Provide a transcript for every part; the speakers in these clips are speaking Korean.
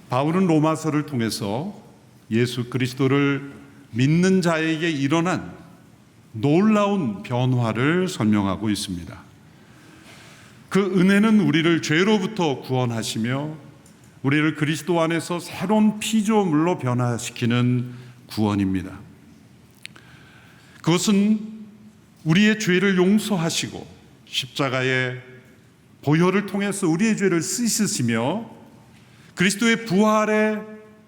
바울은 로마서를 통해서 예수 그리스도를 믿는 자에게 일어난 놀라운 변화를 설명하고 있습니다. 그 은혜는 우리를 죄로부터 구원하시며 우리를 그리스도 안에서 새로운 피조물로 변화시키는 구원입니다. 그것은 우리의 죄를 용서하시고 십자가의 보혈을 통해서 우리의 죄를 씻으시며 그리스도의 부활의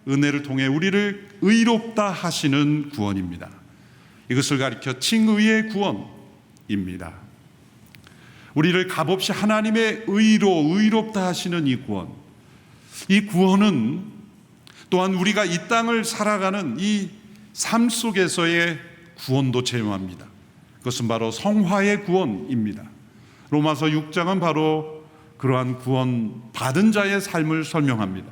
은혜를 통해 우리를 의롭다 하시는 구원입니다. 이것을 가리켜 칭의의 구원입니다. 우리를 값없이 하나님의 의롭다 하시는 이 구원은 또한 우리가 이 땅을 살아가는 이 삶 속에서의 구원도 체험합니다. 그것은 바로 성화의 구원입니다. 로마서 6장은 바로 그러한 구원 받은 자의 삶을 설명합니다.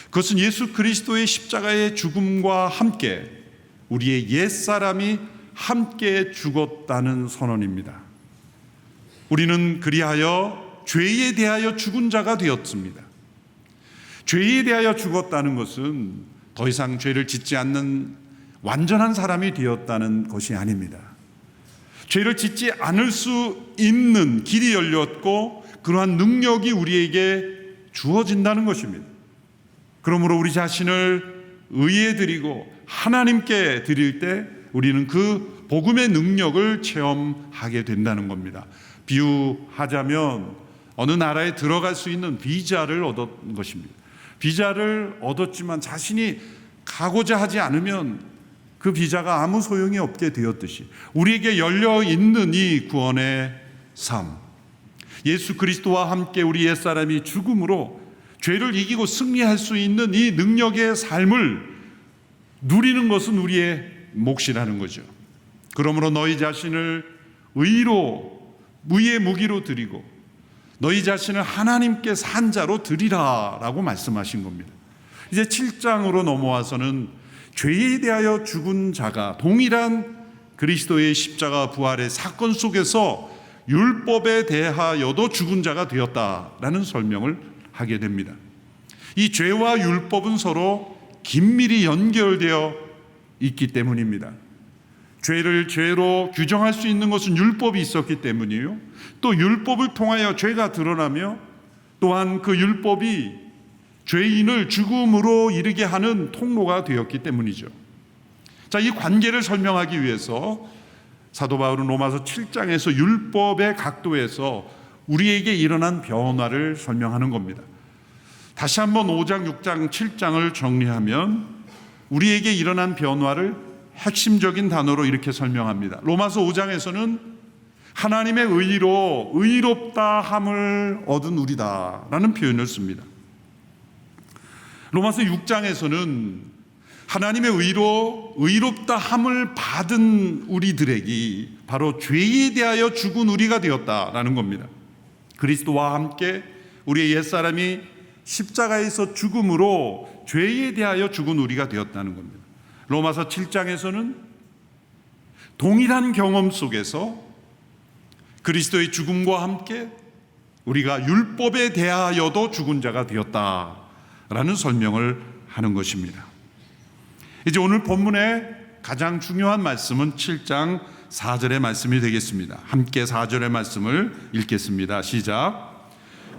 그것은 예수 그리스도의 십자가의 죽음과 함께 우리의 옛사람이 함께 죽었다는 선언입니다. 우리는 그리하여 죄에 대하여 죽은 자가 되었습니다. 죄에 대하여 죽었다는 것은 더 이상 죄를 짓지 않는 완전한 사람이 되었다는 것이 아닙니다. 죄를 짓지 않을 수 있는 길이 열렸고 그러한 능력이 우리에게 주어진다는 것입니다. 그러므로 우리 자신을 의에 드리고 하나님께 드릴 때 우리는 그 복음의 능력을 체험하게 된다는 겁니다. 비유하자면 어느 나라에 들어갈 수 있는 비자를 얻은 것입니다. 비자를 얻었지만 자신이 가고자 하지 않으면 그 비자가 아무 소용이 없게 되었듯이 우리에게 열려있는 이 구원의 삶, 예수 그리스도와 함께 우리 옛사람이 죽음으로 죄를 이기고 승리할 수 있는 이 능력의 삶을 누리는 것은 우리의 몫이라는 거죠. 그러므로 너희 자신을 의의 무기로 드리고 너희 자신을 하나님께 산 자로 드리라 라고 말씀하신 겁니다. 이제 7장으로 넘어와서는 죄에 대하여 죽은 자가 동일한 그리스도의 십자가 부활의 사건 속에서 율법에 대하여도 죽은 자가 되었다라는 설명을 하게 됩니다. 이 죄와 율법은 서로 긴밀히 연결되어 있기 때문입니다. 죄를 죄로 규정할 수 있는 것은 율법이 있었기 때문이에요. 또 율법을 통하여 죄가 드러나며 또한 그 율법이 죄인을 죽음으로 이르게 하는 통로가 되었기 때문이죠. 자, 이 관계를 설명하기 위해서 사도 바울은 로마서 7장에서 율법의 각도에서 우리에게 일어난 변화를 설명하는 겁니다. 다시 한번 5장, 6장, 7장을 정리하면 우리에게 일어난 변화를 핵심적인 단어로 이렇게 설명합니다. 로마서 5장에서는 하나님의 의로 의롭다 함을 얻은 우리다라는 표현을 씁니다. 로마서 6장에서는 하나님의 의로 의롭다 함을 받은 우리들에게 바로 죄에 대하여 죽은 우리가 되었다라는 겁니다. 그리스도와 함께 우리의 옛사람이 십자가에서 죽음으로 죄에 대하여 죽은 우리가 되었다는 겁니다. 로마서 7장에서는 동일한 경험 속에서 그리스도의 죽음과 함께 우리가 율법에 대하여도 죽은 자가 되었다라는 설명을 하는 것입니다. 이제 오늘 본문의 가장 중요한 말씀은 7장 4절의 말씀이 되겠습니다. 함께 4절의 말씀을 읽겠습니다. 시작.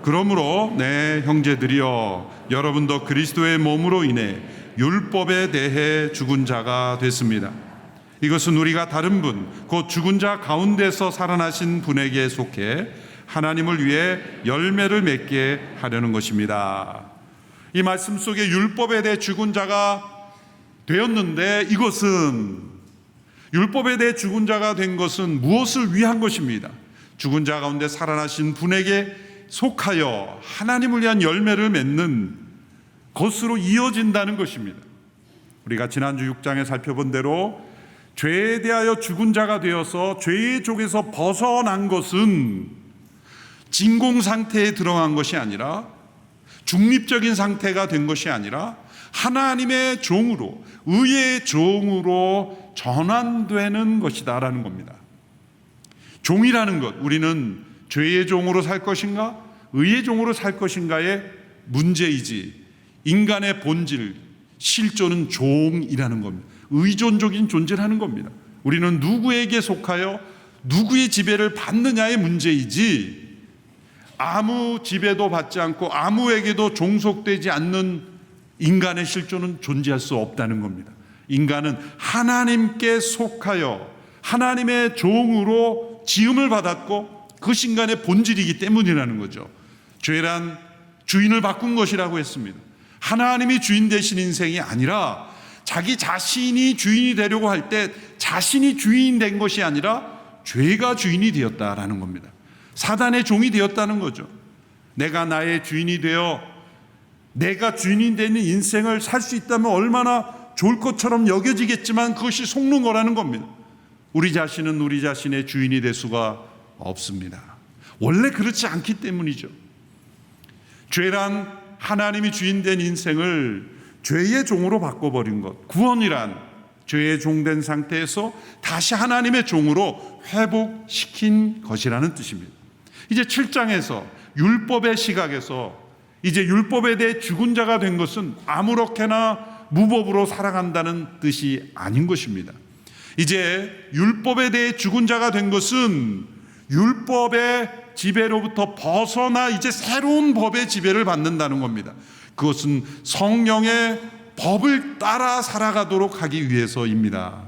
그러므로 내 형제들이여 여러분도 그리스도의 몸으로 인해 율법에 대해 죽은 자가 됐습니다. 이것은 우리가 다른 분, 곧 죽은 자 가운데서 살아나신 분에게 속해 하나님을 위해 열매를 맺게 하려는 것입니다. 이 말씀 속에 율법에 대해 죽은 자가 되었는데 이것은 율법에 대해 죽은 자가 된 것은 무엇을 위한 것입니다? 죽은 자 가운데 살아나신 분에게 속하여 하나님을 위한 열매를 맺는 것으로 이어진다는 것입니다. 우리가 지난주 6장에 살펴본 대로 죄에 대하여 죽은 자가 되어서 죄의 족에서 벗어난 것은 진공 상태에 들어간 것이 아니라 중립적인 상태가 된 것이 아니라 하나님의 종으로 의의 종으로 전환되는 것이다라는 겁니다. 종이라는 것, 우리는 죄의 종으로 살 것인가 의의 종으로 살 것인가의 문제이지 인간의 본질, 실존은 종이라는 겁니다. 의존적인 존재라는 겁니다. 우리는 누구에게 속하여 누구의 지배를 받느냐의 문제이지 아무 지배도 받지 않고 아무에게도 종속되지 않는 인간의 실존은 존재할 수 없다는 겁니다. 인간은 하나님께 속하여 하나님의 종으로 지음을 받았고 그것이 인간의 본질이기 때문이라는 거죠. 죄란 주인을 바꾼 것이라고 했습니다. 하나님이 주인 되신 인생이 아니라 자기 자신이 주인이 되려고 할 때 자신이 주인 된 것이 아니라 죄가 주인이 되었다라는 겁니다. 사단의 종이 되었다는 거죠. 내가 나의 주인이 되어 내가 주인이 되는 인생을 살 수 있다면 얼마나 좋을 것처럼 여겨지겠지만 그것이 속는 거라는 겁니다. 우리 자신은 우리 자신의 주인이 될 수가 없습니다. 원래 그렇지 않기 때문이죠. 죄란 하나님이 주인 된 인생을 죄의 종으로 바꿔버린 것. 구원이란 죄의 종된 상태에서 다시 하나님의 종으로 회복시킨 것이라는 뜻입니다. 이제 7장에서 율법의 시각에서 이제 율법에 대해 죽은 자가 된 것은 아무렇게나 무법으로 살아간다는 뜻이 아닌 것입니다. 이제 율법에 대해 죽은 자가 된 것은 율법의 지배로부터 벗어나 이제 새로운 법의 지배를 받는다는 겁니다. 그것은 성령의 법을 따라 살아가도록 하기 위해서입니다.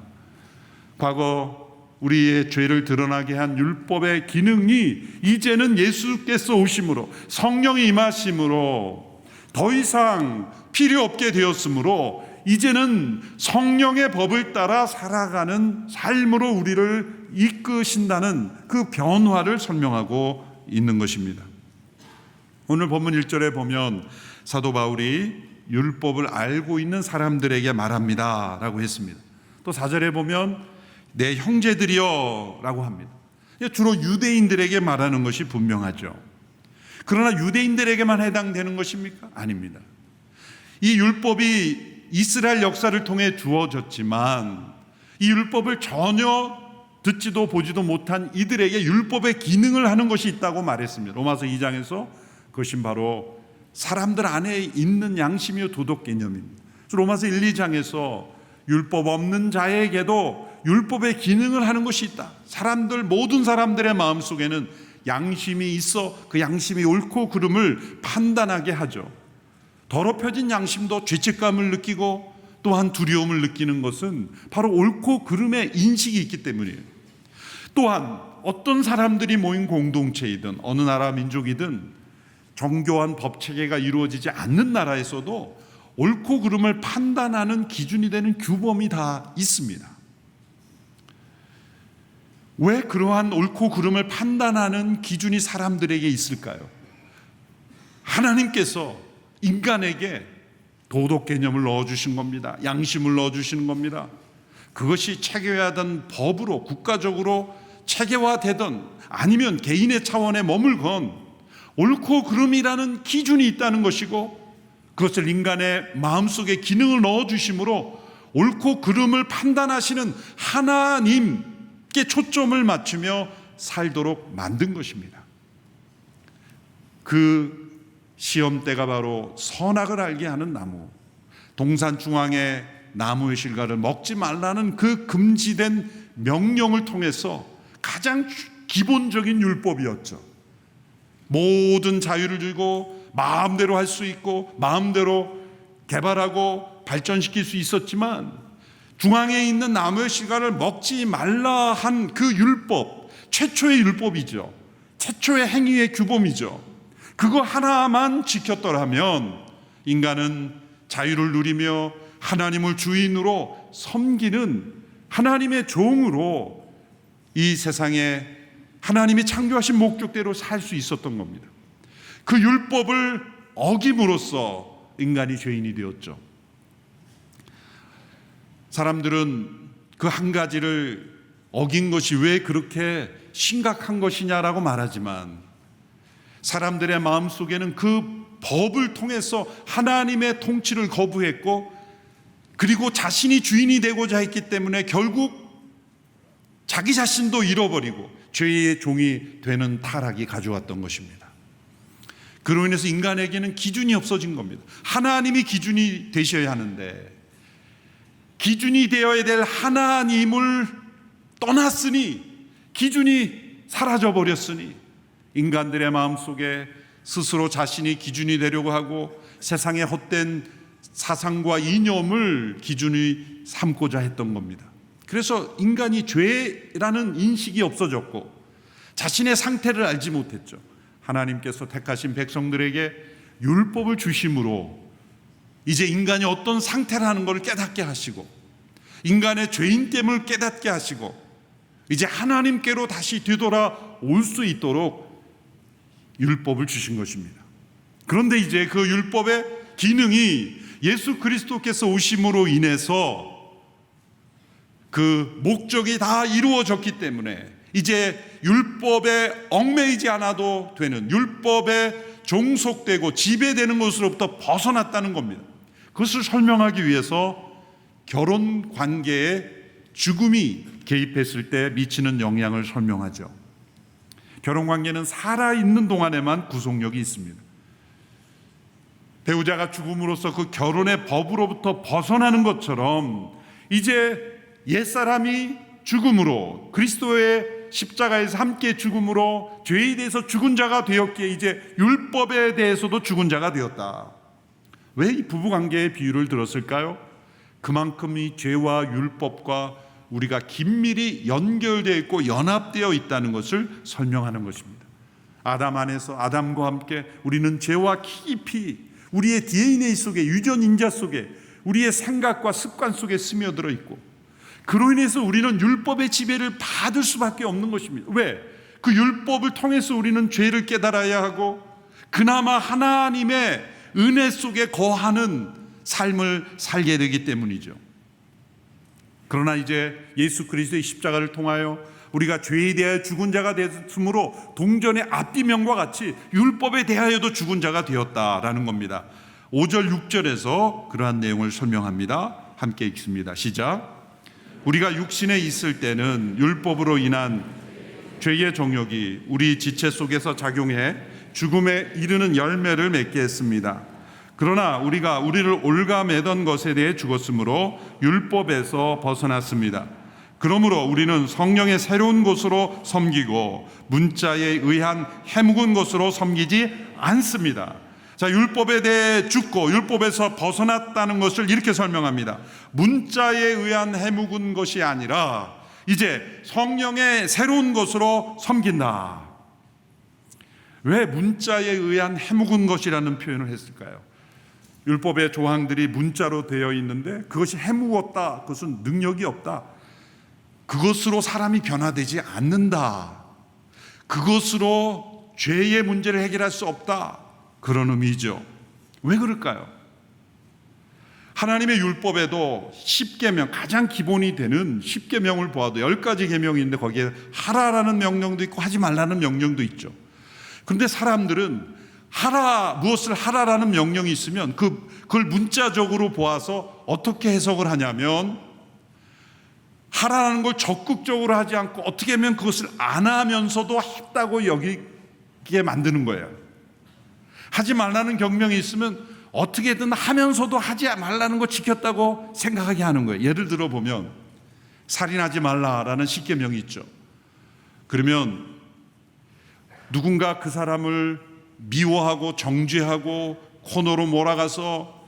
과거 우리의 죄를 드러나게 한 율법의 기능이 이제는 예수께서 오심으로 성령이 임하심으로 더 이상 필요 없게 되었으므로 이제는 성령의 법을 따라 살아가는 삶으로 우리를 이끄신다는 그 변화를 설명하고 있는 것입니다. 오늘 본문 1절에 보면 사도 바울이 율법을 알고 있는 사람들에게 말합니다 라고 했습니다. 또 4절에 보면 내 형제들이여 라고 합니다. 주로 유대인들에게 말하는 것이 분명하죠. 그러나 유대인들에게만 해당되는 것입니까? 아닙니다. 이 율법이 이스라엘 역사를 통해 주어졌지만 이 율법을 전혀 듣지도 보지도 못한 이들에게 율법의 기능을 하는 것이 있다고 말했습니다. 로마서 2장에서 그것이 바로 사람들 안에 있는 양심이요 도덕 개념입니다. 로마서 1, 2장에서 율법 없는 자에게도 율법의 기능을 하는 것이 있다. 모든 사람들의 마음속에는 양심이 있어 그 양심이 옳고 그름을 판단하게 하죠. 더럽혀진 양심도 죄책감을 느끼고 또한 두려움을 느끼는 것은 바로 옳고 그름의 인식이 있기 때문이에요. 또한 어떤 사람들이 모인 공동체이든 어느 나라 민족이든 정교한 법체계가 이루어지지 않는 나라에서도 옳고 그름을 판단하는 기준이 되는 규범이 다 있습니다. 왜 그러한 옳고 그름을 판단하는 기준이 사람들에게 있을까요? 하나님께서 인간에게 도덕 개념을 넣어주신 겁니다. 양심을 넣어주시는 겁니다. 그것이 체계화된 법으로 국가적으로 체계화되든 아니면 개인의 차원에 머물건 옳고 그름이라는 기준이 있다는 것이고 그것을 인간의 마음속에 기능을 넣어주심으로 옳고 그름을 판단하시는 하나님께 초점을 맞추며 살도록 만든 것입니다. 그 시험대가 바로 선악을 알게 하는 나무, 동산 중앙의 나무의 실과를 먹지 말라는 그 금지된 명령을 통해서 가장 기본적인 율법이었죠. 모든 자유를 주고 마음대로 할 수 있고 마음대로 개발하고 발전시킬 수 있었지만 중앙에 있는 나무의 실과를 먹지 말라 한 그 율법, 최초의 율법이죠. 최초의 행위의 규범이죠. 그거 하나만 지켰더라면 인간은 자유를 누리며 하나님을 주인으로 섬기는 하나님의 종으로 이 세상에 하나님이 창조하신 목적대로 살 수 있었던 겁니다. 그 율법을 어김으로써 인간이 죄인이 되었죠. 사람들은 그 한 가지를 어긴 것이 왜 그렇게 심각한 것이냐라고 말하지만 사람들의 마음속에는 그 법을 통해서 하나님의 통치를 거부했고 그리고 자신이 주인이 되고자 했기 때문에 결국 자기 자신도 잃어버리고 죄의 종이 되는 타락이 가져왔던 것입니다. 그로 인해서 인간에게는 기준이 없어진 겁니다. 하나님이 기준이 되셔야 하는데 기준이 되어야 될 하나님을 떠났으니, 기준이 사라져 버렸으니 인간들의 마음속에 스스로 자신이 기준이 되려고 하고 세상의 헛된 사상과 이념을 기준이 삼고자 했던 겁니다. 그래서 인간이 죄라는 인식이 없어졌고 자신의 상태를 알지 못했죠. 하나님께서 택하신 백성들에게 율법을 주심으로 이제 인간이 어떤 상태라는 것을 깨닫게 하시고 인간의 죄인됨을 깨닫게 하시고 이제 하나님께로 다시 되돌아올 수 있도록 율법을 주신 것입니다. 그런데 이제 그 율법의 기능이 예수 그리스도께서 오심으로 인해서 그 목적이 다 이루어졌기 때문에 이제 율법에 얽매이지 않아도 되는, 율법에 종속되고 지배되는 것으로부터 벗어났다는 겁니다. 그것을 설명하기 위해서 결혼 관계에 죽음이 개입했을 때 미치는 영향을 설명하죠. 결혼 관계는 살아있는 동안에만 구속력이 있습니다. 배우자가 죽음으로써 그 결혼의 법으로부터 벗어나는 것처럼 이제 옛사람이 죽음으로, 그리스도의 십자가에서 함께 죽음으로 죄에 대해서 죽은 자가 되었기에 이제 율법에 대해서도 죽은 자가 되었다. 왜 이 부부관계의 비유를 들었을까요? 그만큼 이 죄와 율법과 우리가 긴밀히 연결되어 있고 연합되어 있다는 것을 설명하는 것입니다. 아담 안에서 아담과 함께 우리는 죄와 깊이 우리의 DNA 속에, 유전인자 속에, 우리의 생각과 습관 속에 스며들어 있고 그로 인해서 우리는 율법의 지배를 받을 수밖에 없는 것입니다. 왜? 그 율법을 통해서 우리는 죄를 깨달아야 하고 그나마 하나님의 은혜 속에 거하는 삶을 살게 되기 때문이죠. 그러나 이제 예수 그리스도의 십자가를 통하여 우리가 죄에 대하여 죽은 자가 되었으므로 동전의 앞뒤면과 같이 율법에 대하여도 죽은 자가 되었다라는 겁니다. 5절 6절에서 그러한 내용을 설명합니다. 함께 읽습니다. 시작. 우리가 육신에 있을 때는 율법으로 인한 죄의 정욕이 우리 지체 속에서 작용해 죽음에 이르는 열매를 맺게 했습니다. 그러나 우리가 우리를 올가매던 것에 대해 죽었으므로 율법에서 벗어났습니다. 그러므로 우리는 성령의 새로운 것으로 섬기고 문자에 의한 해묵은 것으로 섬기지 않습니다. 자, 율법에 대해 죽고 율법에서 벗어났다는 것을 이렇게 설명합니다. 문자에 의한 해묵은 것이 아니라 이제 성령의 새로운 것으로 섬긴다. 왜 문자에 의한 해묵은 것이라는 표현을 했을까요? 율법의 조항들이 문자로 되어 있는데 그것이 해묵었다, 그것은 능력이 없다, 그것으로 사람이 변화되지 않는다, 그것으로 죄의 문제를 해결할 수 없다, 그런 의미죠. 왜 그럴까요? 하나님의 율법에도 10계명, 가장 기본이 되는 10계명을 보아도 10가지 계명이 있는데 거기에 하라라는 명령도 있고 하지 말라는 명령도 있죠. 그런데 사람들은 무엇을 하라라는 명령이 있으면 그걸 문자적으로 보아서 어떻게 해석을 하냐면 하라는 걸 적극적으로 하지 않고 어떻게 하면 그것을 안 하면서도 했다고 여기게 만드는 거예요. 하지 말라는 경명이 있으면 어떻게든 하면서도 하지 말라는 거 지켰다고 생각하게 하는 거예요. 예를 들어 보면 살인하지 말라라는 10계명이 있죠. 그러면 누군가 그 사람을 미워하고 정죄하고 코너로 몰아가서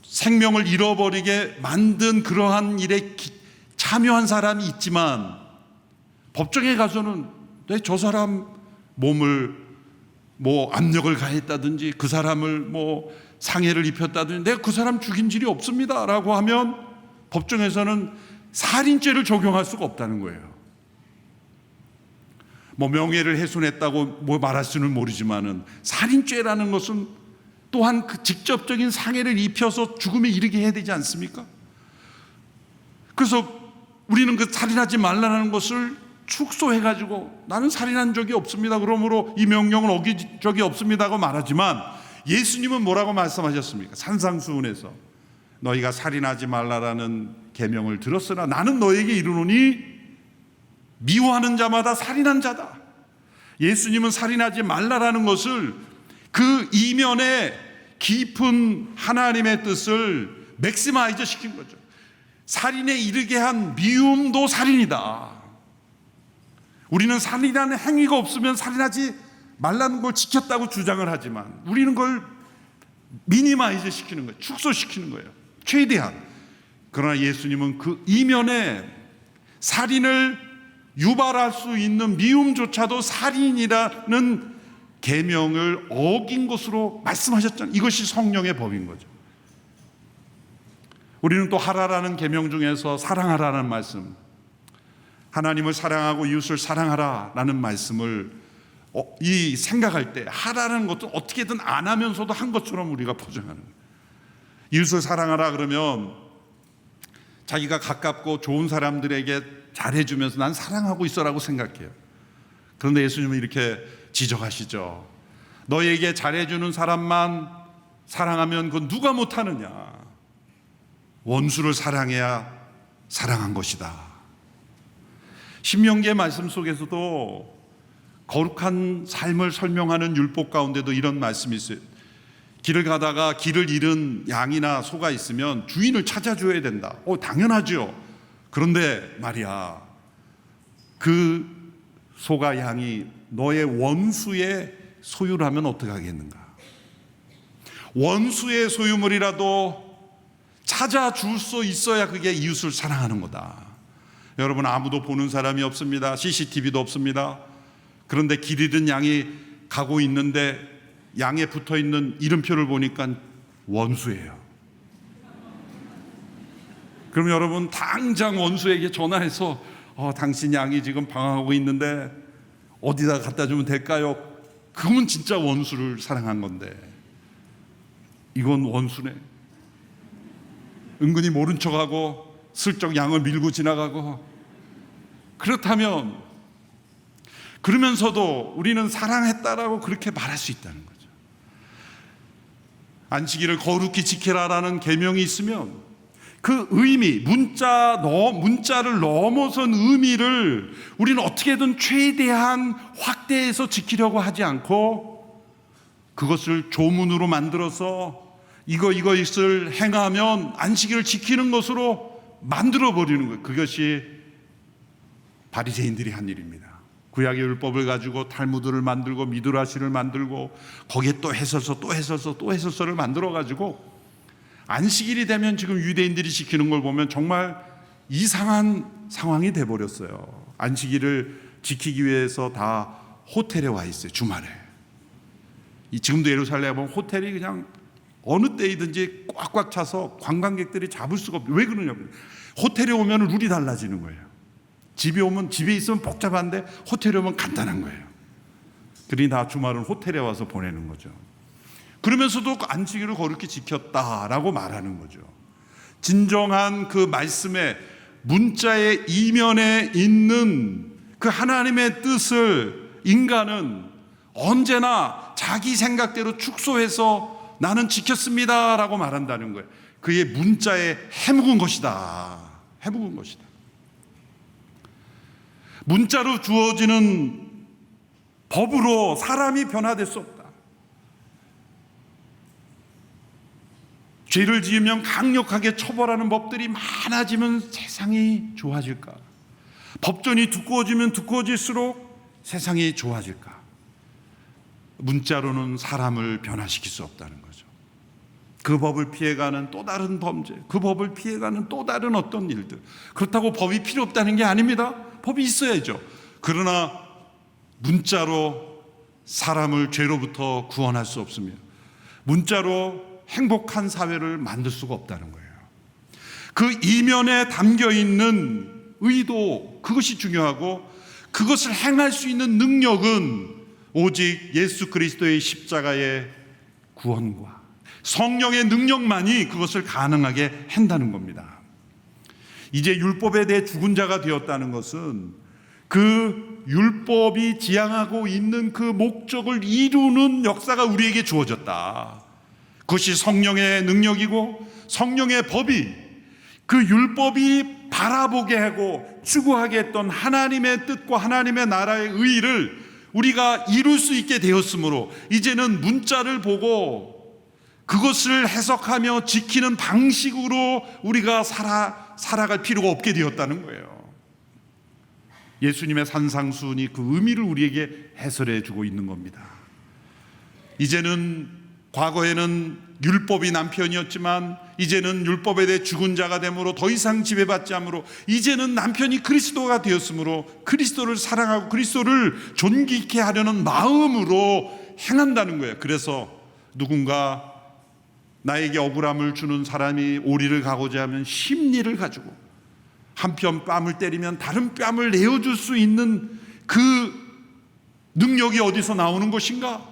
생명을 잃어버리게 만든 그러한 일에 참여한 사람이 있지만 법정에 가서는 저 사람 몸을 압력을 가했다든지 그 사람을 상해를 입혔다든지 내가 그 사람 죽인 일이 없습니다 라고 하면 법정에서는 살인죄를 적용할 수가 없다는 거예요. 명예를 훼손했다고 말할 수는 모르지만은 살인죄라는 것은 또한 그 직접적인 상해를 입혀서 죽음에 이르게 해야 되지 않습니까? 그래서 우리는 그 살인하지 말라는 것을 축소해가지고 나는 살인한 적이 없습니다, 그러므로 이 명령을 어긴 적이 없습니다고 말하지만 예수님은 뭐라고 말씀하셨습니까? 산상수훈에서 너희가 살인하지 말라라는 계명을 들었으나 나는 너에게 이르노니 미워하는 자마다 살인한 자다. 예수님은 살인하지 말라라는 것을 그 이면에 깊은 하나님의 뜻을 맥시마이즈 시킨 거죠. 살인에 이르게 한 미움도 살인이다. 우리는 살인하는 행위가 없으면 살인하지 말라는 걸 지켰다고 주장을 하지만 우리는 그걸 미니마이즈 시키는 거예요. 축소시키는 거예요. 최대한. 그러나 예수님은 그 이면에 살인을 유발할 수 있는 미움조차도 살인이라는 계명을 어긴 것으로 말씀하셨잖아요. 이것이 성령의 법인 거죠. 우리는 또 하라라는 계명 중에서 사랑하라는 말씀, 하나님을 사랑하고 이웃을 사랑하라라는 말씀을 이 생각할 때 하라는 것도 어떻게든 안 하면서도 한 것처럼 우리가 포장하는 거예요. 이웃을 사랑하라 그러면 자기가 가깝고 좋은 사람들에게 잘해주면서 난 사랑하고 있어라고 생각해요. 그런데 예수님은 이렇게 지적하시죠. 너에게 잘해주는 사람만 사랑하면 그건 누가 못하느냐. 원수를 사랑해야 사랑한 것이다. 신명기의 말씀 속에서도 거룩한 삶을 설명하는 율법 가운데도 이런 말씀이 있어요. 길을 가다가 길을 잃은 양이나 소가 있으면 주인을 찾아줘야 된다. 당연하죠. 그런데 말이야, 그 소가 양이 너의 원수의 소유라면 어떻게 하겠는가? 원수의 소유물이라도 찾아줄 수 있어야 그게 이웃을 사랑하는 거다. 여러분, 아무도 보는 사람이 없습니다. CCTV도 없습니다. 그런데 길 잃은 양이 가고 있는데 양에 붙어있는 이름표를 보니까 원수예요. 그럼 여러분 당장 원수에게 전화해서 당신 양이 지금 방황하고 있는데 어디다 갖다 주면 될까요? 그건 진짜 원수를 사랑한 건데 이건 원수네. 은근히 모른 척하고 슬쩍 양을 밀고 지나가고. 그렇다면 그러면서도 우리는 사랑했다라고 그렇게 말할 수 있다는 거죠. 안식일을 거룩히 지키라라는 계명이 있으면 그 의미, 문자를 넘어선 의미를 우리는 어떻게든 최대한 확대해서 지키려고 하지 않고 그것을 조문으로 만들어서 이것을 행하면 안식일을 지키는 것으로 만들어버리는 거예요. 그것이 바리새인들이 한 일입니다. 구약의 율법을 가지고 탈무드를 만들고 미드라시를 만들고 거기에 또 해설서를 만들어가지고 안식일이 되면 지금 유대인들이 지키는 걸 보면 정말 이상한 상황이 돼버렸어요. 안식일을 지키기 위해서 다 호텔에 와 있어요. 주말에. 지금도 예루살렘에 보면 호텔이 그냥 어느 때이든지 꽉꽉 차서 관광객들이 잡을 수가 없어요. 왜 그러냐면 호텔에 오면 룰이 달라지는 거예요. 집에 있으면 복잡한데 호텔에 오면 간단한 거예요. 그러니 다 주말은 호텔에 와서 보내는 거죠. 그러면서도 안식일을 거룩히 지켰다라고 말하는 거죠. 진정한 그 말씀의 문자의 이면에 있는 그 하나님의 뜻을 인간은 언제나 자기 생각대로 축소해서 나는 지켰습니다라고 말한다는 거예요. 그의 문자에 해묵은 것이다. 해묵은 것이다. 문자로 주어지는 법으로 사람이 변화될 수 없다. 죄를 지으면 강력하게 처벌하는 법들이 많아지면 세상이 좋아질까? 법전이 두꺼워질수록 세상이 좋아질까? 문자로는 사람을 변화시킬 수 없다는 거죠. 그 법을 피해가는 또 다른 범죄, 그 법을 피해가는 또 다른 어떤 일들. 그렇다고 법이 필요 없다는 게 아닙니다. 법이 있어야죠. 그러나 문자로 사람을 죄로부터 구원할 수 없으며 문자로 행복한 사회를 만들 수가 없다는 거예요. 그 이면에 담겨 있는 의도, 그것이 중요하고 그것을 행할 수 있는 능력은 오직 예수 그리스도의 십자가의 구원과 성령의 능력만이 그것을 가능하게 한다는 겁니다. 이제 율법에 대해 죽은 자가 되었다는 것은 그 율법이 지향하고 있는 그 목적을 이루는 역사가 우리에게 주어졌다. 그것이 성령의 능력이고 성령의 법이 그 율법이 바라보게 하고 추구하게 했던 하나님의 뜻과 하나님의 나라의 의의를 우리가 이룰 수 있게 되었으므로 이제는 문자를 보고 그것을 해석하며 지키는 방식으로 우리가 살아갈 필요가 없게 되었다는 거예요. 예수님의 산상수훈이 그 의미를 우리에게 해설해 주고 있는 겁니다. 이제는 과거에는 율법이 남편이었지만 이제는 율법에 대해 죽은 자가 되므로 더 이상 지배받지 않으므로 이제는 남편이 그리스도가 되었으므로 그리스도를 사랑하고 그리스도를 존귀케 하려는 마음으로 행한다는 거예요. 그래서 누군가 나에게 억울함을 주는 사람이 오리를 가고자 하면 심리를 가지고 한편 뺨을 때리면 다른 뺨을 내어줄 수 있는 그 능력이 어디서 나오는 것인가?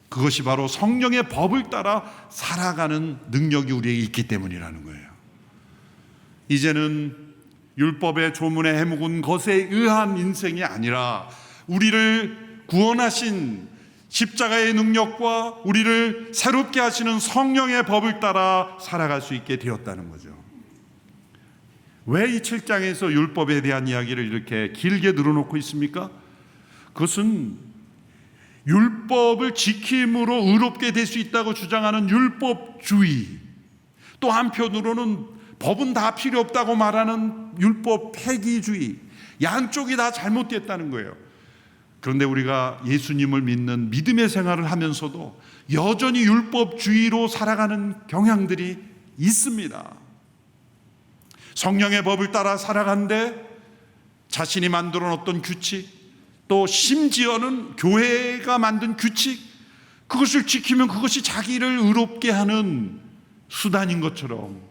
그것이 바로 성령의 법을 따라 살아가는 능력이 우리에게 있기 때문이라는 거예요. 이제는 율법의 조문에 해묵은 것에 의한 인생이 아니라 우리를 구원하신 십자가의 능력과 우리를 새롭게 하시는 성령의 법을 따라 살아갈 수 있게 되었다는 거죠. 왜 이 7장에서 율법에 대한 이야기를 이렇게 길게 늘어놓고 있습니까? 그것은 율법을 지킴으로 의롭게 될 수 있다고 주장하는 율법주의, 또 한편으로는 법은 다 필요 없다고 말하는 율법 폐기주의, 양쪽이 다 잘못됐다는 거예요. 그런데 우리가 예수님을 믿는 믿음의 생활을 하면서도 여전히 율법주의로 살아가는 경향들이 있습니다. 성령의 법을 따라 살아가는데 자신이 만들어 놓았던 규칙, 또 심지어는 교회가 만든 규칙, 그것을 지키면 그것이 자기를 의롭게 하는 수단인 것처럼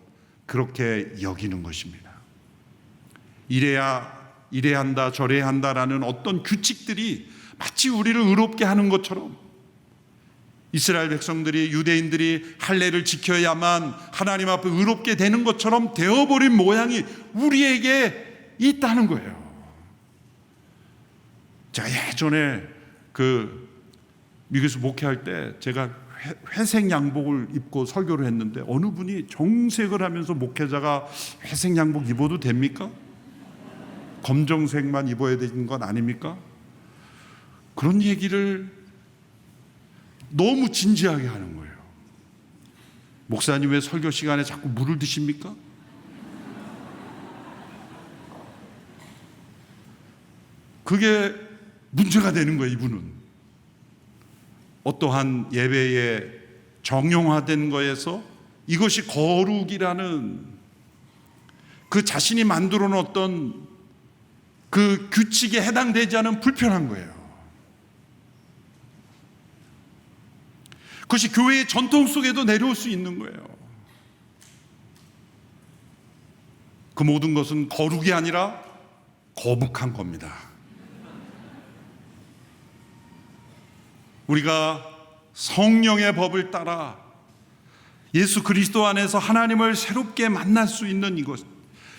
그렇게 여기는 것입니다. 이래야 한다 저래야 한다라는 어떤 규칙들이 마치 우리를 의롭게 하는 것처럼, 이스라엘 백성들이, 유대인들이 할례를 지켜야만 하나님 앞에 의롭게 되는 것처럼 되어버린 모양이 우리에게 있다는 거예요. 제가 예전에 미국에서 목회할 때 제가 회색 양복을 입고 설교를 했는데 어느 분이 정색을 하면서 목회자가 회색 양복 입어도 됩니까? 검정색만 입어야 되는 건 아닙니까? 그런 얘기를 너무 진지하게 하는 거예요. 목사님 왜 설교 시간에 자꾸 물을 드십니까? 그게 문제가 되는 거예요. 이분은 어떠한 예배의 정형화된 거에서 이것이 거룩이라는 그 자신이 만들어 놓았던 그 규칙에 해당되지 않은 불편한 거예요. 그것이 교회의 전통 속에도 내려올 수 있는 거예요. 그 모든 것은 거룩이 아니라 거북한 겁니다. 우리가 성령의 법을 따라 예수 그리스도 안에서 하나님을 새롭게 만날 수 있는 이것,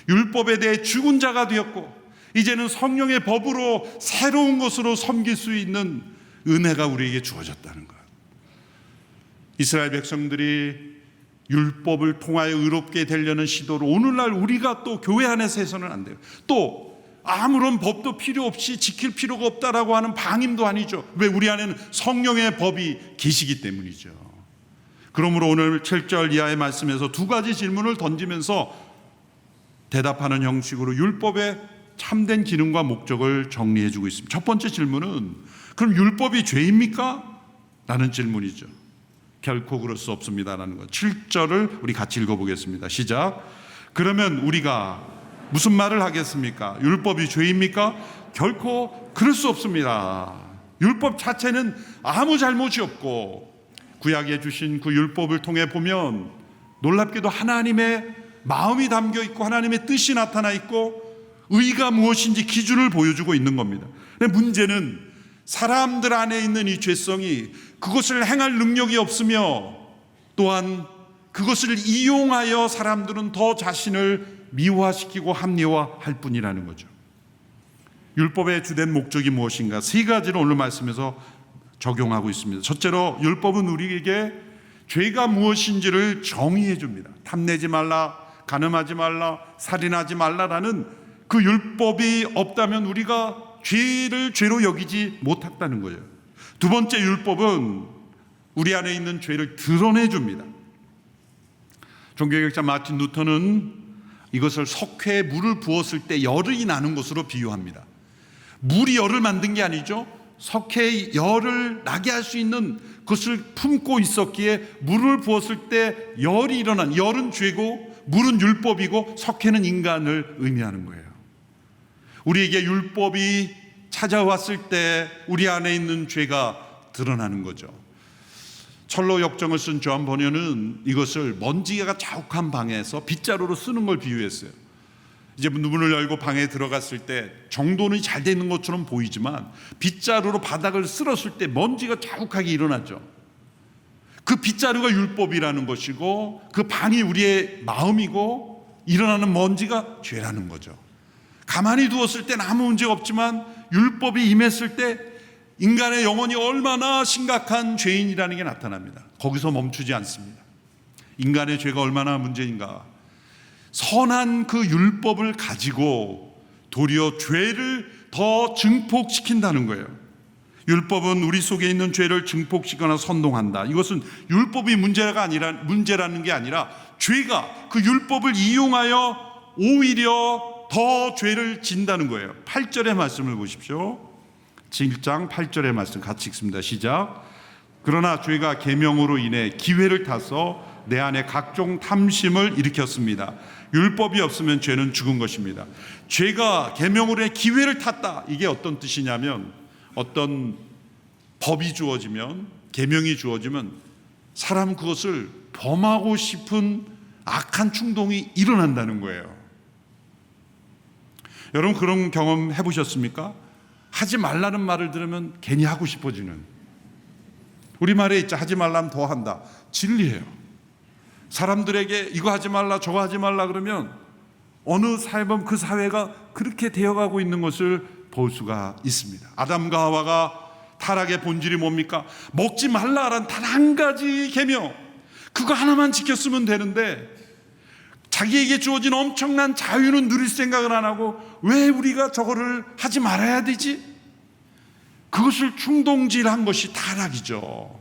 율법에 대해 죽은 자가 되었고 이제는 성령의 법으로 새로운 것으로 섬길 수 있는 은혜가 우리에게 주어졌다는 것. 이스라엘 백성들이 율법을 통하여 의롭게 되려는 시도를 오늘날 우리가 또 교회 안에서 해서는 안 돼요. 또 아무런 법도 필요 없이 지킬 필요가 없다라고 하는 방임도 아니죠. 왜? 우리 안에는 성령의 법이 계시기 때문이죠. 그러므로 오늘 7절 이하의 말씀에서 두 가지 질문을 던지면서 대답하는 형식으로 율법의 참된 기능과 목적을 정리해 주고 있습니다. 첫 번째 질문은 그럼 율법이 죄입니까? 라는 질문이죠. 결코 그럴 수 없습니다라는 것. 7절을 우리 같이 읽어보겠습니다. 시작. 그러면 우리가 무슨 말을 하겠습니까? 율법이 죄입니까? 결코 그럴 수 없습니다. 율법 자체는 아무 잘못이 없고 구약에 주신 그 율법을 통해 보면 놀랍게도 하나님의 마음이 담겨 있고 하나님의 뜻이 나타나 있고 의가 무엇인지 기준을 보여주고 있는 겁니다. 근데 문제는 사람들 안에 있는 이 죄성이 그것을 행할 능력이 없으며 또한 그것을 이용하여 사람들은 더 자신을 미화시키고 합리화할 뿐이라는 거죠. 율법의 주된 목적이 무엇인가? 세 가지를 오늘 말씀에서 적용하고 있습니다. 첫째로 율법은 우리에게 죄가 무엇인지를 정의해 줍니다. 탐내지 말라, 간음하지 말라, 살인하지 말라라는 그 율법이 없다면 우리가 죄를 죄로 여기지 못했다는 거예요. 두 번째, 율법은 우리 안에 있는 죄를 드러내 줍니다. 종교개혁자 마틴 루터는 이것을 석회에 물을 부었을 때 열이 나는 것으로 비유합니다. 물이 열을 만든 게 아니죠. 석회에 열을 나게 할 수 있는 것을 품고 있었기에 물을 부었을 때 열이 일어난, 열은 죄고 물은 율법이고 석회는 인간을 의미하는 거예요. 우리에게 율법이 찾아왔을 때 우리 안에 있는 죄가 드러나는 거죠. 철로 역정을 쓴 조한 번연은 이것을 먼지가 자욱한 방에서 빗자루로 쓰는 걸 비유했어요. 이제 문을 열고 방에 들어갔을 때 정돈이 잘 돼 있는 것처럼 보이지만 빗자루로 바닥을 쓸었을 때 먼지가 자욱하게 일어나죠. 그 빗자루가 율법이라는 것이고 그 방이 우리의 마음이고 일어나는 먼지가 죄라는 거죠. 가만히 두었을 때는 아무 문제가 없지만 율법이 임했을 때 인간의 영혼이 얼마나 심각한 죄인이라는 게 나타납니다. 거기서 멈추지 않습니다. 인간의 죄가 얼마나 문제인가. 선한 그 율법을 가지고 도리어 죄를 더 증폭시킨다는 거예요. 율법은 우리 속에 있는 죄를 증폭시키거나 선동한다. 이것은 율법이 문제라는 게 아니라 죄가 그 율법을 이용하여 오히려 더 죄를 진다는 거예요. 8절의 말씀을 보십시오. 7장 8절의 말씀 같이 읽습니다. 시작. 그러나 죄가 계명으로 인해 기회를 타서 내 안에 각종 탐심을 일으켰습니다. 율법이 없으면 죄는 죽은 것입니다. 죄가 계명으로 인해 기회를 탔다. 이게 어떤 뜻이냐면 어떤 법이 주어지면, 계명이 주어지면 사람 그것을 범하고 싶은 악한 충동이 일어난다는 거예요. 여러분 그런 경험 해보셨습니까? 하지 말라는 말을 들으면 괜히 하고 싶어지는. 우리말에 있죠. 하지 말라면 더 한다. 진리예요. 사람들에게 이거 하지 말라 저거 하지 말라 그러면 어느 사회면 그 사회가 그렇게 되어가고 있는 것을 볼 수가 있습니다. 아담과 하와가 타락의 본질이 뭡니까? 먹지 말라라는 단 한 가지 계명, 그거 하나만 지켰으면 되는데 자기에게 주어진 엄청난 자유는 누릴 생각을 안 하고 왜 우리가 저거를 하지 말아야 되지? 그것을 충동질한 것이 타락이죠.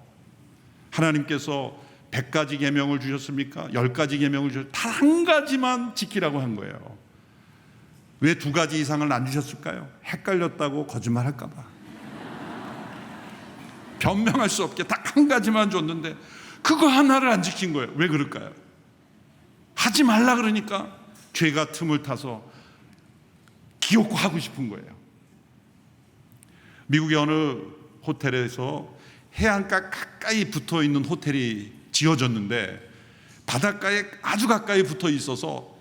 하나님께서 100가지 계명을 주셨습니까? 10가지 계명을 주셨, 단 한 가지만 지키라고 한 거예요. 왜 2가지 이상을 안 주셨을까요? 헷갈렸다고 거짓말할까 봐. 변명할 수 없게 딱 한 가지만 줬는데 그거 하나를 안 지킨 거예요. 왜 그럴까요? 하지 말라 그러니까 죄가 틈을 타서 기어코 하고 싶은 거예요. 미국의 어느 호텔에서 해안가 가까이 붙어 있는 호텔이 지어졌는데 바닷가에 아주 가까이 붙어 있어서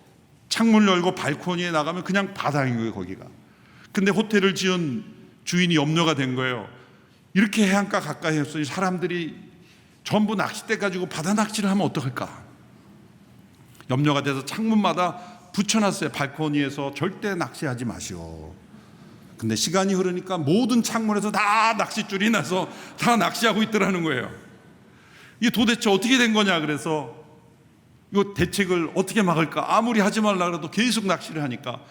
창문 열고 발코니에 나가면 그냥 바다인 거예요, 거기가. 근데 호텔을 지은 주인이 염려가 된 거예요. 이렇게 해안가 가까이 했으니 사람들이 전부 낚싯대 가지고 바다 낚시를 하면 어떡할까? 염려가 돼서 창문마다 붙여놨어요. 발코니에서 절대 낚시하지 마시오. 근데 시간이 흐르니까 모든 창문에서 다 낚싯줄이 나서 다 낚시하고 있더라는 거예요. 이게 도대체 어떻게 된 거냐. 그래서 이 대책을 어떻게 막을까? 아무리 하지 말라 그래도 계속 낚시를 하니까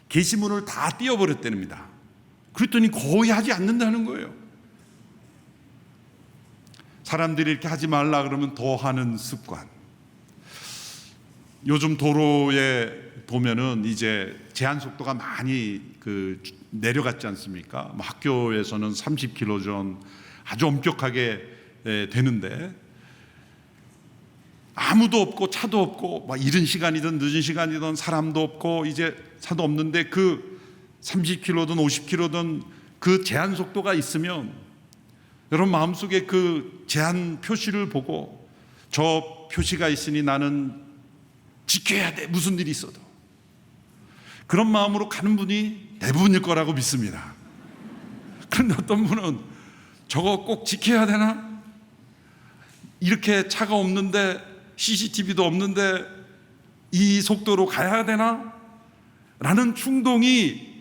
게시문을 다 띄워버렸답니다. 그랬더니 거의 하지 않는다는 거예요. 사람들이 이렇게 하지 말라 그러면 더 하는 습관. 요즘 도로에 보면은 이제 제한 속도가 많이 내려갔지 않습니까? 학교에서는 30km 전 아주 엄격하게 되는데 아무도 없고 차도 없고 막 이른 시간이든 늦은 시간이든 사람도 없고 이제 차도 없는데 그 30km든 50km든 그 제한 속도가 있으면 여러분 마음속에 그 제한 표시를 보고 저 표시가 있으니 나는 지켜야 돼, 무슨 일이 있어도. 그런 마음으로 가는 분이 대부분일 거라고 믿습니다. 그런데 어떤 분은 저거 꼭 지켜야 되나? 이렇게 차가 없는데 CCTV도 없는데 이 속도로 가야 되나? 라는 충동이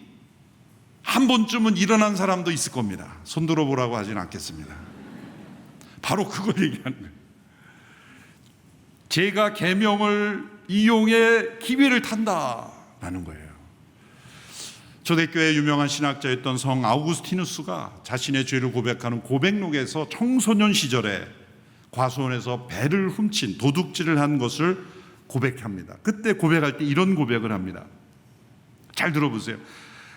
한 번쯤은 일어난 사람도 있을 겁니다. 손 들어보라고 하지는 않겠습니다. 바로 그걸 얘기하는 거예요. 제가 계명을 이용해 기회를 탄다라는 거예요. 초대교회의 유명한 신학자였던 성 아우구스티누스가 자신의 죄를 고백하는 고백록에서 청소년 시절에 과수원에서 배를 훔친 도둑질을 한 것을 고백합니다. 그때 고백할 때 이런 고백을 합니다. 잘 들어보세요.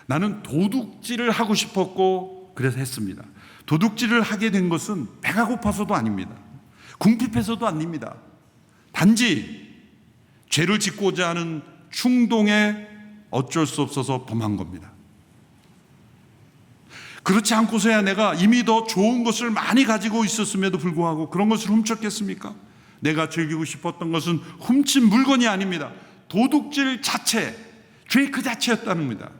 나는 도둑질을 하고 싶었고 그래서 했습니다. 도둑질을 하게 된 것은 배가 고파서도 아닙니다. 궁핍해서도 아닙니다. 단지 죄를 짓고자 하는 충동에 어쩔 수 없어서 범한 겁니다. 그렇지 않고서야 내가 이미 더 좋은 것을 많이 가지고 있었음에도 불구하고 그런 것을 훔쳤겠습니까? 내가 즐기고 싶었던 것은 훔친 물건이 아닙니다. 도둑질 자체, 죄 그 자체였다는 겁니다.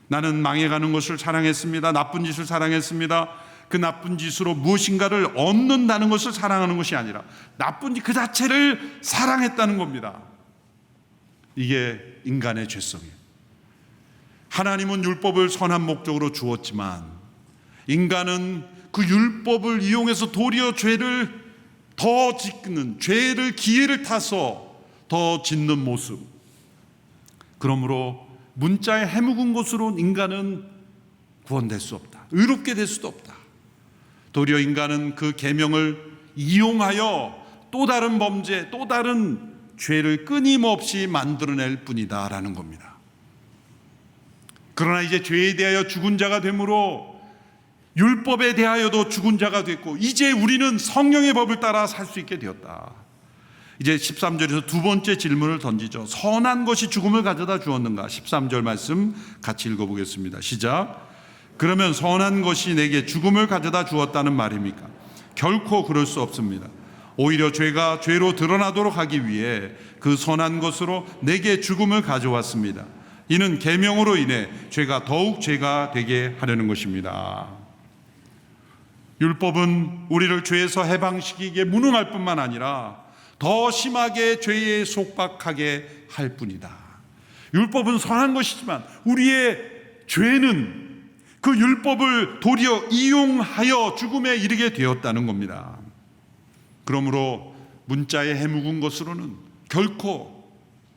나는 망해가는 것을 사랑했습니다. 나쁜 짓을 사랑했습니다. 그 나쁜 짓으로 무엇인가를 얻는다는 것을 사랑하는 것이 아니라 나쁜 짓 그 자체를 사랑했다는 겁니다. 이게 인간의 죄성이에요. 하나님은 율법을 선한 목적으로 주었지만 인간은 그 율법을 이용해서 도리어 죄를 더 짓는, 죄를 기회를 타서 더 짓는 모습. 그러므로 문자에 해묵은 것으로 인간은 구원될 수 없다. 의롭게 될 수도 없다. 도리어 인간은 그 계명을 이용하여 또 다른 범죄, 또 다른 죄를 끊임없이 만들어낼 뿐이다라는 겁니다. 그러나 이제 죄에 대하여 죽은 자가 되므로 율법에 대하여도 죽은 자가 됐고 이제 우리는 성령의 법을 따라 살 수 있게 되었다. 이제 13절에서 두 번째 질문을 던지죠. 선한 것이 죽음을 가져다 주었는가? 13절 말씀 같이 읽어보겠습니다. 시작. 그러면 선한 것이 내게 죽음을 가져다 주었다는 말입니까? 결코 그럴 수 없습니다. 오히려 죄가 죄로 드러나도록 하기 위해 그 선한 것으로 내게 죽음을 가져왔습니다. 이는 계명으로 인해 죄가 더욱 죄가 되게 하려는 것입니다. 율법은 우리를 죄에서 해방시키기에 무능할 뿐만 아니라 더 심하게 죄에 속박하게 할 뿐이다. 율법은 선한 것이지만 우리의 죄는 그 율법을 도리어 이용하여 죽음에 이르게 되었다는 겁니다. 그러므로 문자에 해묵은 것으로는 결코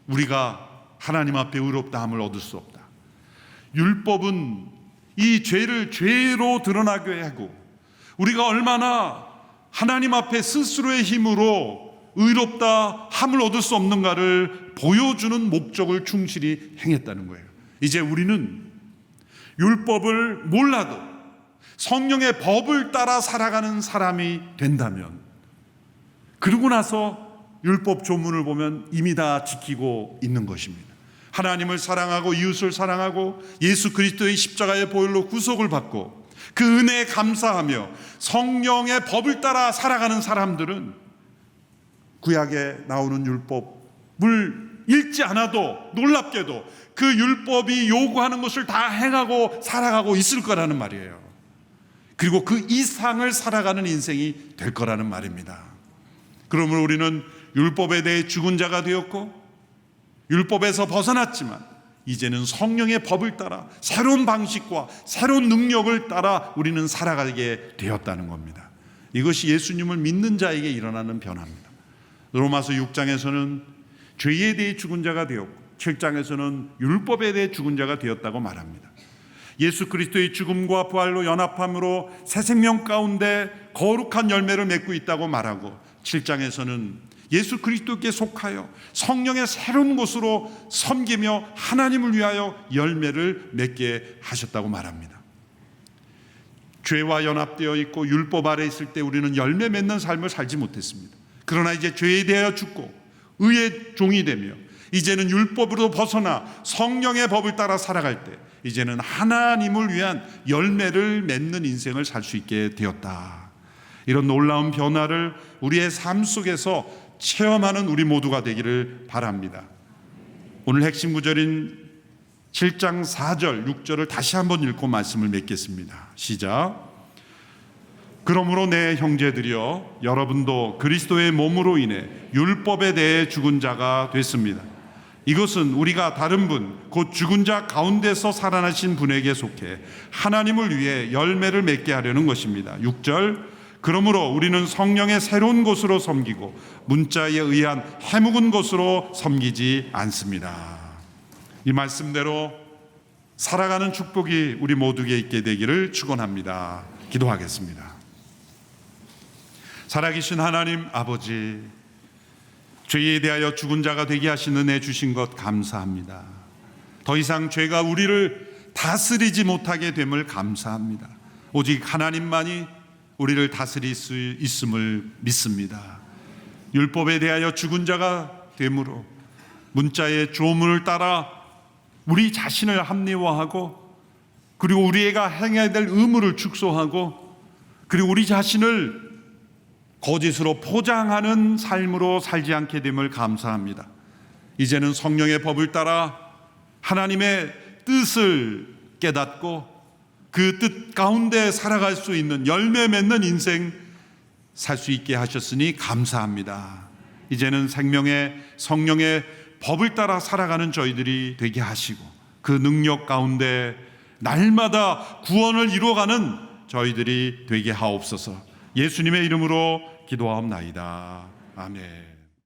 우리가 하나님 앞에 의롭다함을 얻을 수 없다. 율법은 이 죄를 죄로 드러나게 하고 우리가 얼마나 하나님 앞에 스스로의 힘으로 의롭다 함을 얻을 수 없는가를 보여주는 목적을 충실히 행했다는 거예요. 이제 우리는 율법을 몰라도 성령의 법을 따라 살아가는 사람이 된다면 그러고 나서 율법 조문을 보면 이미 다 지키고 있는 것입니다. 하나님을 사랑하고 이웃을 사랑하고 예수 그리스도의 십자가의 보혈로 구속을 받고 그 은혜에 감사하며 성령의 법을 따라 살아가는 사람들은 구약에 나오는 율법을 읽지 않아도 놀랍게도 그 율법이 요구하는 것을 다 행하고 살아가고 있을 거라는 말이에요. 그리고 그 이상을 살아가는 인생이 될 거라는 말입니다. 그러므로 우리는 율법에 대해 죽은 자가 되었고 율법에서 벗어났지만 이제는 성령의 법을 따라 새로운 방식과 새로운 능력을 따라 우리는 살아가게 되었다는 겁니다. 이것이 예수님을 믿는 자에게 일어나는 변화입니다. 로마서 6장에서는 죄에 대해 죽은 자가 되었고 7장에서는 율법에 대해 죽은 자가 되었다고 말합니다. 예수 그리스도의 죽음과 부활로 연합함으로 새 생명 가운데 거룩한 열매를 맺고 있다고 말하고 7장에서는 예수 그리스도께 속하여 성령의 새로운 곳으로 섬기며 하나님을 위하여 열매를 맺게 하셨다고 말합니다. 죄와 연합되어 있고 율법 아래 있을 때 우리는 열매 맺는 삶을 살지 못했습니다. 그러나 이제 죄에 대하여 죽고 의의 종이 되며 이제는 율법으로 벗어나 성령의 법을 따라 살아갈 때 이제는 하나님을 위한 열매를 맺는 인생을 살 수 있게 되었다. 이런 놀라운 변화를 우리의 삶 속에서 체험하는 우리 모두가 되기를 바랍니다. 오늘 핵심 구절인 7장 4절 6절을 다시 한번 읽고 말씀을 맺겠습니다. 시작. 그러므로 내 형제들이여 여러분도 그리스도의 몸으로 인해 율법에 대해 죽은 자가 됐습니다. 이것은 우리가 다른 분 곧 죽은 자 가운데서 살아나신 분에게 속해 하나님을 위해 열매를 맺게 하려는 것입니다. 6절. 그러므로 우리는 성령의 새로운 것으로 섬기고 문자에 의한 해묵은 것으로 섬기지 않습니다. 이 말씀대로 살아가는 축복이 우리 모두에게 있게 되기를 축원합니다. 기도하겠습니다. 살아계신 하나님 아버지, 죄에 대하여 죽은 자가 되게 하신 은혜 주신 것 감사합니다. 더 이상 죄가 우리를 다스리지 못하게 됨을 감사합니다. 오직 하나님만이 우리를 다스릴 수 있음을 믿습니다. 율법에 대하여 죽은 자가 됨으로 문자의 조문을 따라 우리 자신을 합리화하고, 그리고 우리가 행해야 될 의무를 축소하고, 그리고 우리 자신을 거짓으로 포장하는 삶으로 살지 않게 됨을 감사합니다. 이제는 성령의 법을 따라 하나님의 뜻을 깨닫고 그 뜻 가운데 살아갈 수 있는 열매 맺는 인생 살 수 있게 하셨으니 감사합니다. 이제는 생명의 성령의 법을 따라 살아가는 저희들이 되게 하시고, 그 능력 가운데 날마다 구원을 이루어가는 저희들이 되게 하옵소서. 예수님의 이름으로 기도하옵나이다. 아멘.